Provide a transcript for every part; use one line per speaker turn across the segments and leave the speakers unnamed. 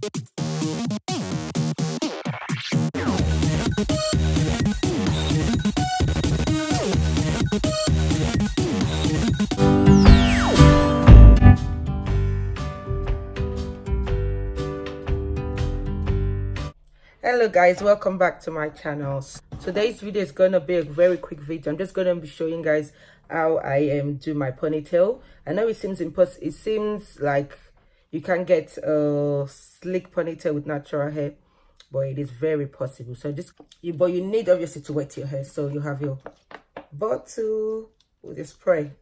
Hello guys, welcome back to my channel. Today's video is gonna be a very quick video. I'm just gonna be showing guys how I do my ponytail. I know it seems like you can get a slick ponytail with natural hair, but it is very possible. So but you need obviously to wet your hair. So you have your bottle with a spray.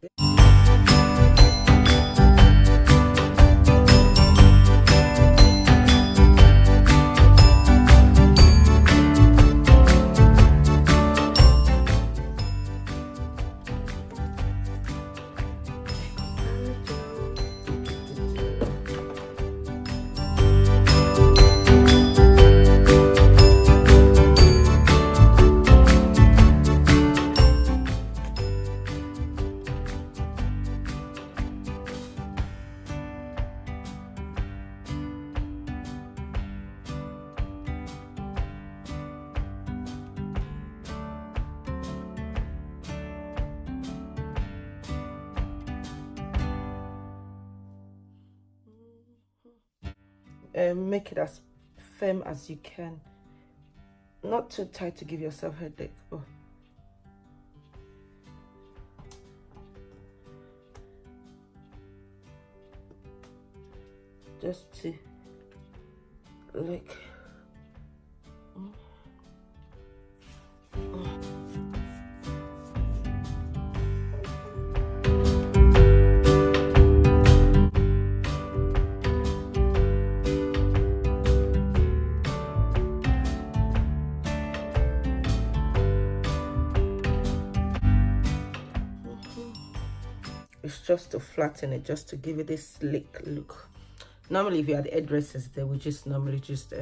Make it as firm as you can, not too tight to give yourself headache. Just to like it's just to flatten it, just to give it this slick look. Normally if you had hairdressers, they would just normally just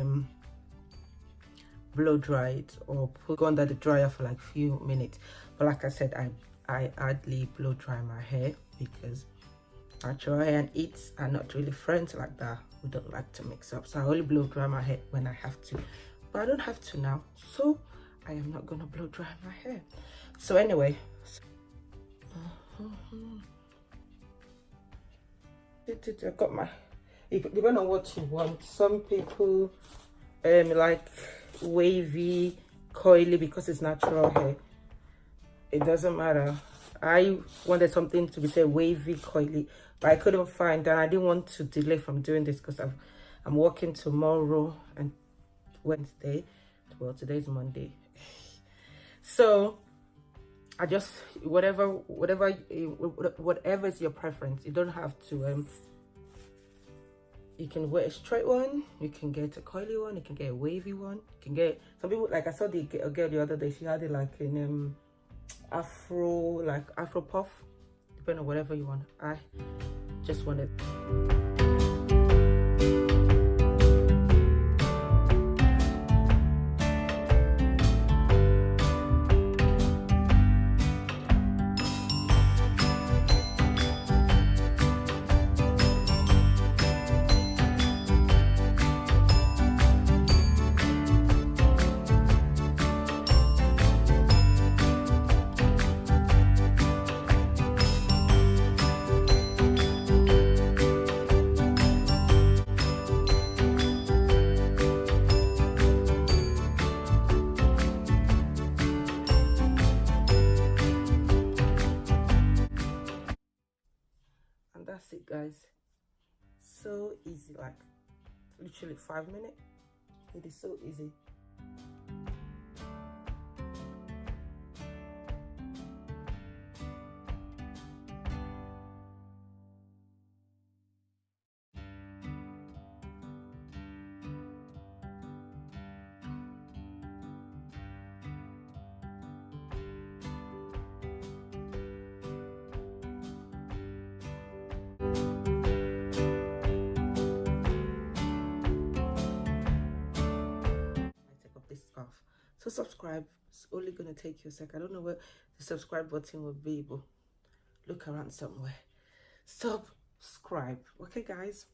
blow dry it or go under the dryer for like few minutes, but like I said, I hardly blow dry my hair because natural hair and it are not really friends like that. We don't like to mix up, so I only blow dry my hair when I have to, but I don't have to now, so I am not gonna blow dry my hair. So anyway, I got my, depending on what you want. Some people like wavy, coily because it's natural hair. It doesn't matter. I wanted something to be say wavy, coily, but I couldn't find, and I didn't want to delay from doing this because I'm working tomorrow and Wednesday. Well, today's Monday, so I just whatever is your preference. You don't have to you can wear a straight one, you can get a coily one, you can get a wavy one, you can get, some people, like I saw a girl the other day, she had it like in afro puff, depending on whatever you want. I just wanted that's it guys. So easy, like literally 5 minutes. It is so easy. So subscribe. It's only gonna take you a sec. I don't know where the subscribe button will be, but look around somewhere. Subscribe. Okay guys.